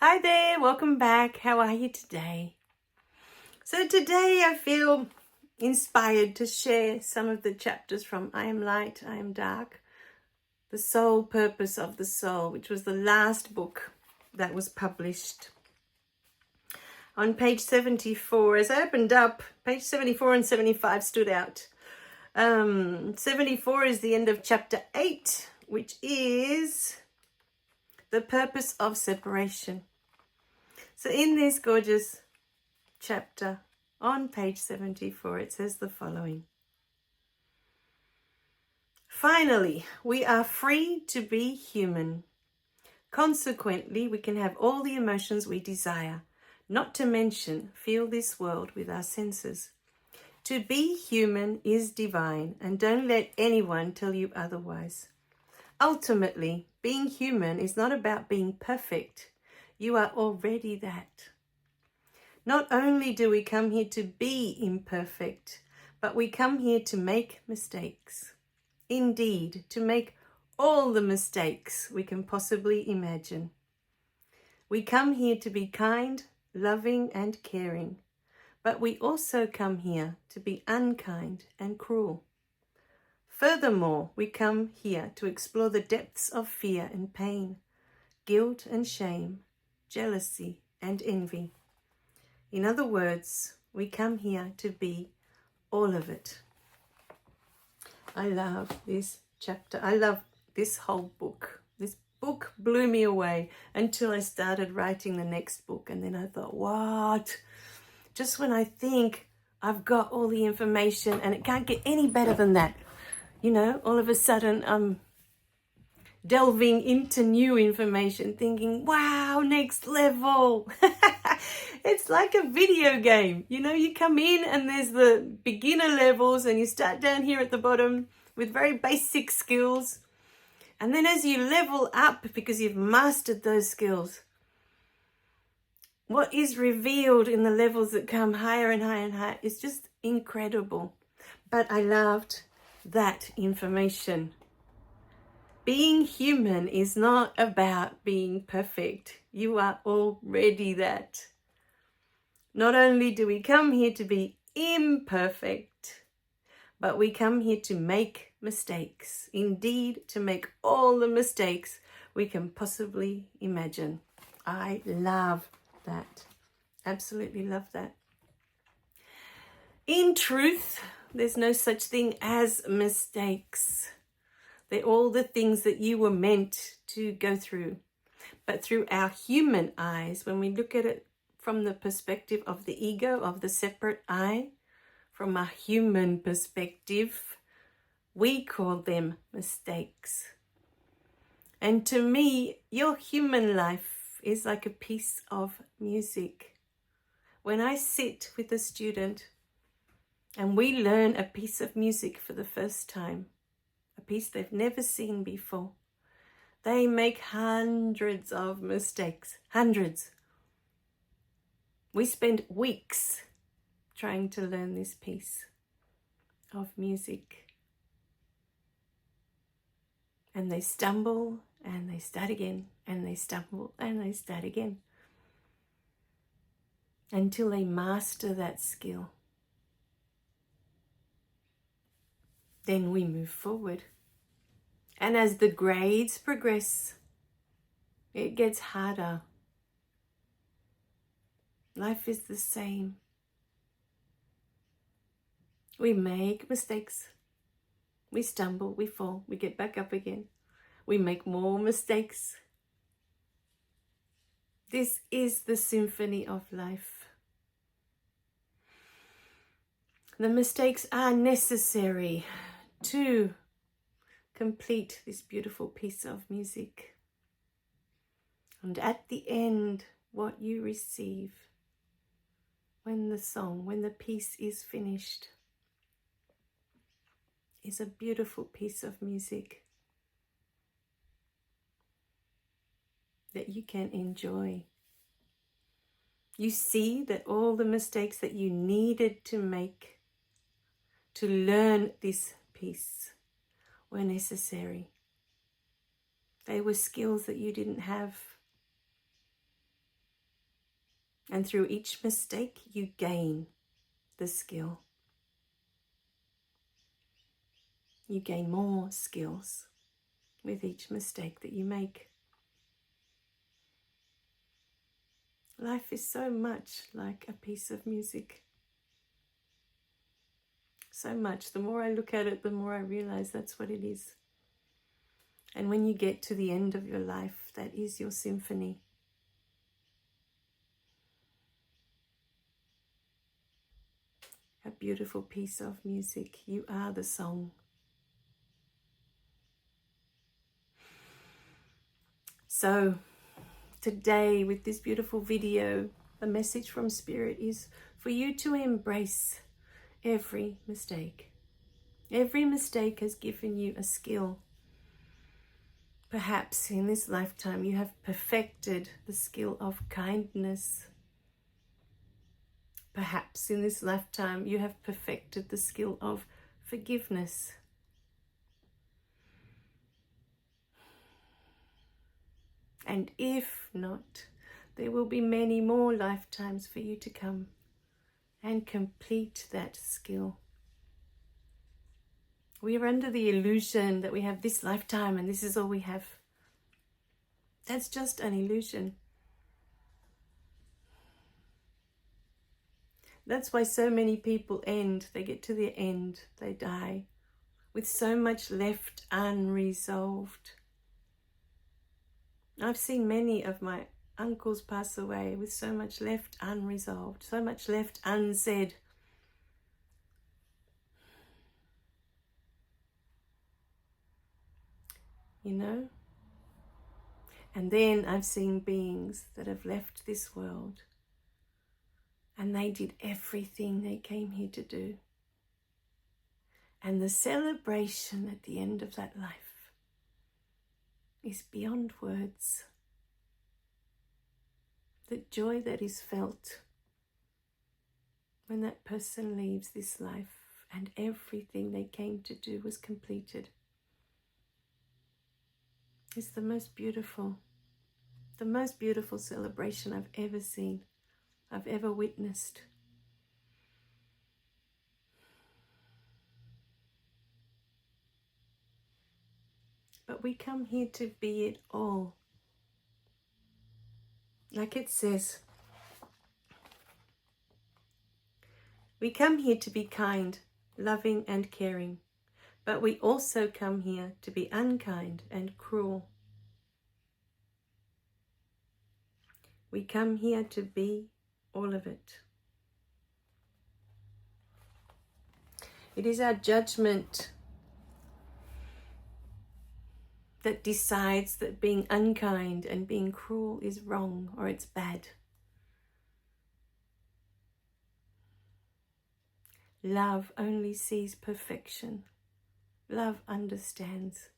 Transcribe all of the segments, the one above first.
Hi there, welcome back. How are you today? So today I feel inspired to share some of the chapters from I Am Light, I Am Dark, The Sole Purpose of the Soul, which was the last book that was published. On page 74, as I opened up, page 74 and 75 stood out. 74 is the end of chapter 8, which is the purpose of separation. So in this gorgeous chapter on page 74, it says the following. Finally, we are free to be human. Consequently, we can have all the emotions we desire, not to mention feel this world with our senses. To be human is divine, and don't let anyone tell you otherwise. Ultimately, being human is not about being perfect. You are already that. Not only do we come here to be imperfect, but we come here to make mistakes. Indeed, to make all the mistakes we can possibly imagine. We come here to be kind, loving, and caring, but we also come here to be unkind and cruel. Furthermore, we come here to explore the depths of fear and pain, guilt and shame, jealousy and envy. In other words, we come here to be all of it. I love this chapter. I love this whole book. This book blew me away until I started writing the next book. And then I thought, what? Just when I think I've got all the information and it can't get any better than that, you know, all of a sudden I'm delving into new information, thinking, wow, next level. It's like a video game. You know, you come in and there's the beginner levels and you start down here at the bottom with very basic skills. And then as you level up, because you've mastered those skills, what is revealed in the levels that come higher and higher and higher is just incredible. But I loved that information. Being human is not about being perfect. You are already that. Not only do we come here to be imperfect, but we come here to make mistakes. Indeed, to make all the mistakes we can possibly imagine. I love that. Absolutely love that. In truth, there's no such thing as mistakes. They're all the things that you were meant to go through. But through our human eyes, when we look at it from the perspective of the ego, of the separate I, from a human perspective, we call them mistakes. And to me, your human life is like a piece of music. When I sit with a student and we learn a piece of music for the first time, a piece they've never seen before, they make hundreds of mistakes, hundreds. We spend weeks trying to learn this piece of music. And they stumble and they start again, and they stumble and they start again, until they master that skill. Then we move forward. And as the grades progress, it gets harder. Life is the same. We make mistakes. We stumble, we fall, we get back up again. We make more mistakes. This is the symphony of life. The mistakes are necessary to complete this beautiful piece of music. And at the end, what you receive when the piece is finished, is a beautiful piece of music that you can enjoy. You see that all the mistakes that you needed to make to learn this piece were necessary. They were skills that you didn't have. And through each mistake, you gain the skill. You gain more skills with each mistake that you make. Life is so much like a piece of music. So much. The more I look at it, the more I realize that's what it is. And when you get to the end of your life, that is your symphony. A beautiful piece of music. You are the song. So today, with this beautiful video, the message from Spirit is for you to embrace every mistake. Every mistake has given you a skill. Perhaps in this lifetime you have perfected the skill of kindness. Perhaps in this lifetime you have perfected the skill of forgiveness. And if not, there will be many more lifetimes for you to come and complete that skill. We are under the illusion that we have this lifetime and this is all we have. That's just an illusion. That's why so many people they get to the end, they die with so much left unresolved. I've seen many of my uncles pass away with so much left unresolved, so much left unsaid. You know? And then I've seen beings that have left this world and they did everything they came here to do. And the celebration at the end of that life is beyond words. The joy that is felt when that person leaves this life and everything they came to do was completed is the most beautiful celebration I've ever seen, I've ever witnessed. But we come here to be it all. Like it says, we come here to be kind, loving and caring, but we also come here to be unkind and cruel. We come here to be all of it. It is our judgment that decides that being unkind and being cruel is wrong or it's bad. Love only sees perfection. Love understands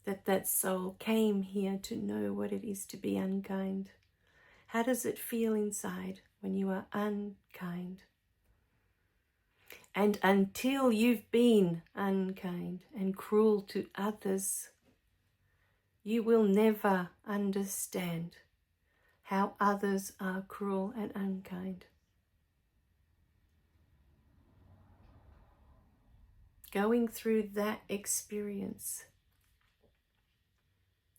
that that soul came here to know what it is to be unkind. How does it feel inside when you are unkind? And until you've been unkind and cruel to others, you will never understand how others are cruel and unkind. Going through that experience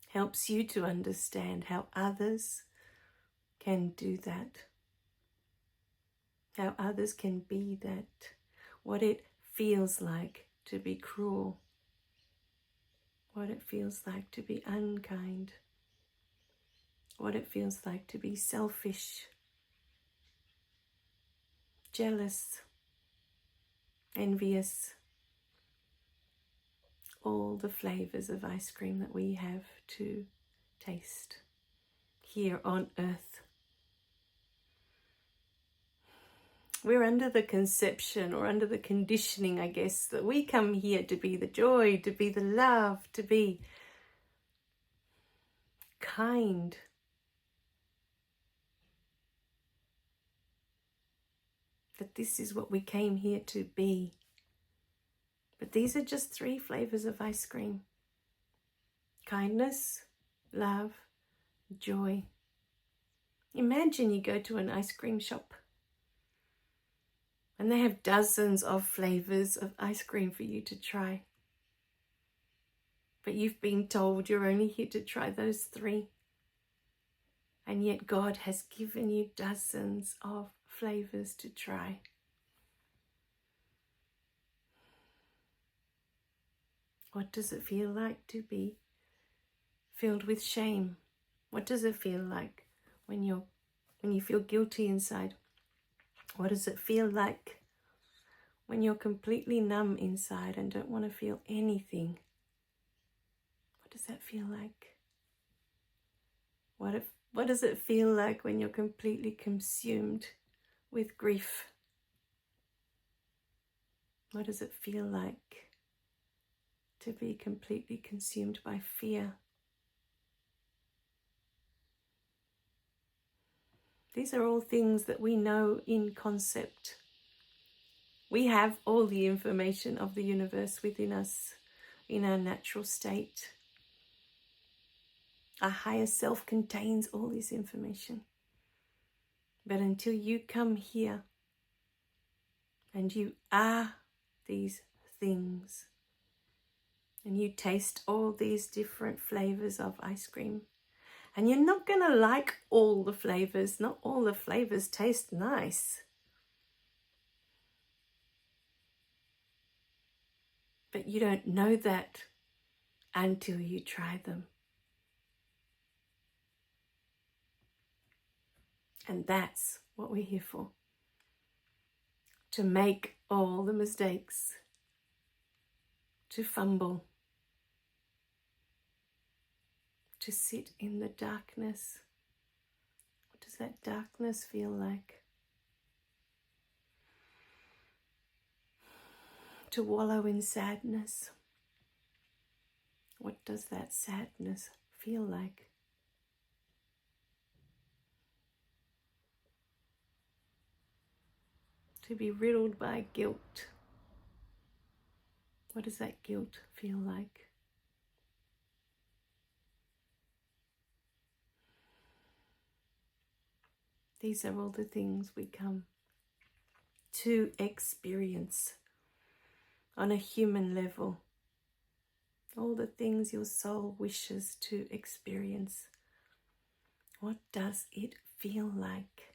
helps you to understand how others can do that, how others can be that, what it feels like to be cruel, what it feels like to be unkind, what it feels like to be selfish, jealous, envious, all the flavors of ice cream that we have to taste here on earth. We're under the conception or under the conditioning, I guess, that we come here to be the joy, to be the love, to be kind. That this is what we came here to be. But these are just 3 flavors of ice cream. Kindness, love, joy. Imagine you go to an ice cream shop and they have dozens of flavours of ice cream for you to try. But you've been told you're only here to try those 3. And yet God has given you dozens of flavours to try. What does it feel like to be filled with shame? What does it feel like when you feel guilty inside? What does it feel like when you're completely numb inside and don't want to feel anything? What does that feel like? What does it feel like when you're completely consumed with grief? What does it feel like to be completely consumed by fear? These are all things that we know in concept. We have all the information of the universe within us in our natural state. Our higher self contains all this information. But until you come here and you are these things, and you taste all these different flavors of ice cream, and you're not going to like all the flavors. Not all the flavors taste nice. But you don't know that until you try them. And that's what we're here for. To make all the mistakes. To fumble. To sit in the darkness. What does that darkness feel like? To wallow in sadness. What does that sadness feel like? To be riddled by guilt. What does that guilt feel like? These are all the things we come to experience on a human level. All the things your soul wishes to experience. What does it feel like?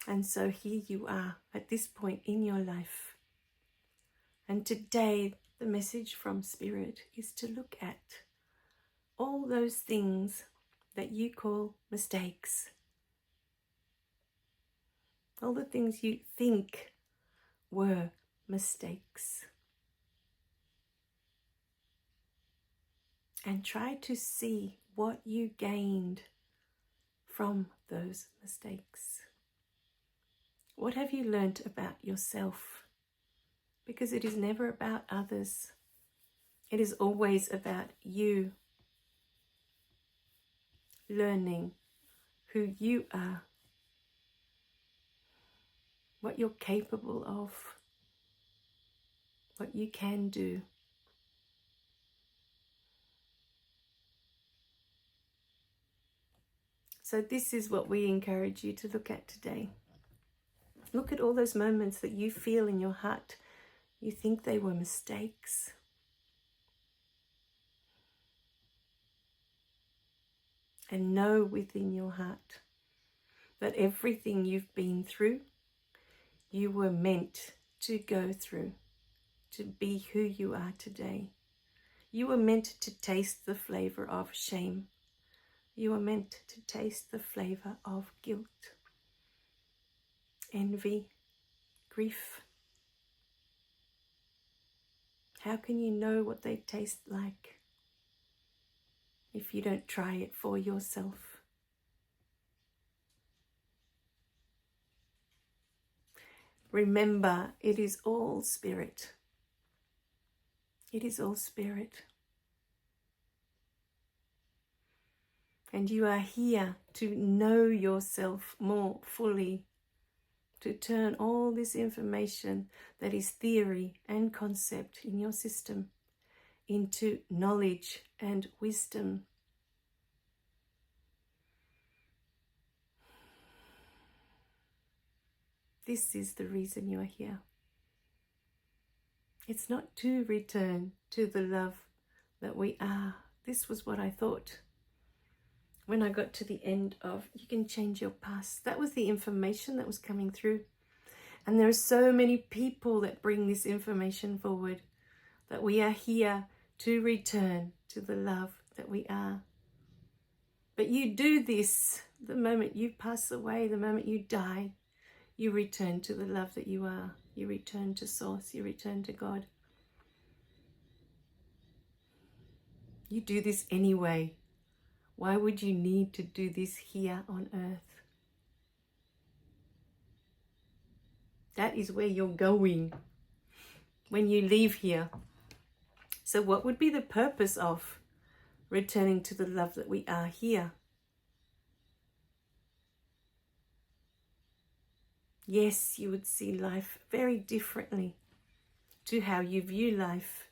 And so here you are at this point in your life. And today the message from Spirit is to look at all those things that you call mistakes. All the things you think were mistakes. And try to see what you gained from those mistakes. What have you learnt about yourself? Because it is never about others. It is always about you learning who you are, what you're capable of, what you can do. So this is what we encourage you to look at today. Look at all those moments that you feel in your heart. You think they were mistakes. And know within your heart that everything you've been through, you were meant to go through, to be who you are today. You were meant to taste the flavor of shame. You were meant to taste the flavor of guilt, envy, grief. How can you know what they taste like if you don't try it for yourself? Remember, it is all spirit. It is all spirit. And you are here to know yourself more fully to turn all this information that is theory and concept in your system into knowledge and wisdom. This is the reason you are here. It's not to return to the love that we are. This was what I thought when I got to the end of You Can Change Your Past. That was the information that was coming through. And there are so many people that bring this information forward, that we are here to return to the love that we are. But you do this the moment you pass away, the moment you die. You return to the love that you are. You return to Source. You return to God. You do this anyway. Why would you need to do this here on earth? That is where you're going when you leave here. So what would be the purpose of returning to the love that we are here? Yes, you would see life very differently to how you view life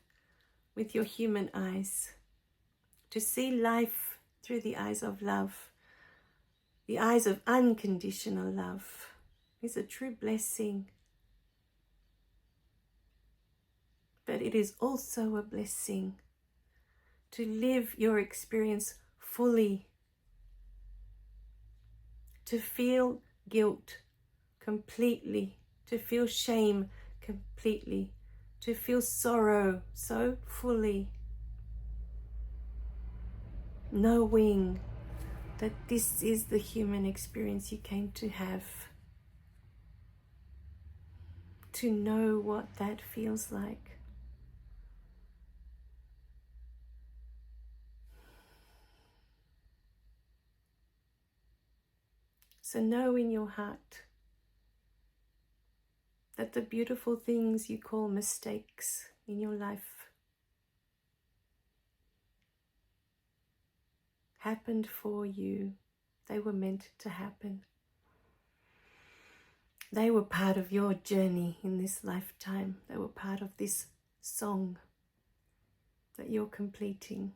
with your human eyes. To see life through the eyes of love, the eyes of unconditional love, is a true blessing. But it is also a blessing to live your experience fully, to feel guilt completely, to feel shame completely, to feel sorrow so fully, knowing that this is the human experience you came to have, to know what that feels like. So know in your heart that the beautiful things you call mistakes in your life happened for you. They were meant to happen. They were part of your journey in this lifetime. They were part of this song that you're completing.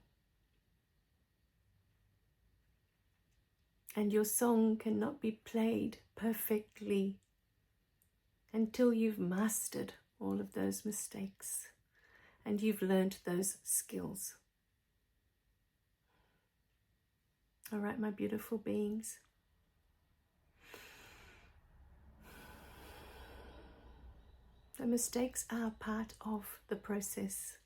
And your song cannot be played perfectly until you've mastered all of those mistakes and you've learned those skills. All right, my beautiful beings. The mistakes are part of the process.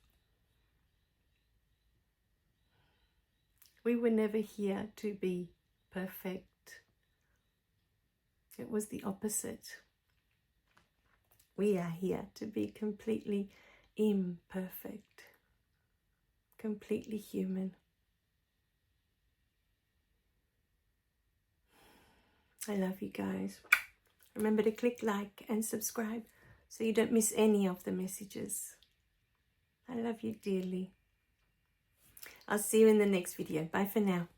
We were never here to be perfect. It was the opposite. We are here to be completely imperfect, completely human. I love you guys. Remember to click like and subscribe so you don't miss any of the messages. I love you dearly. I'll see you in the next video. Bye for now.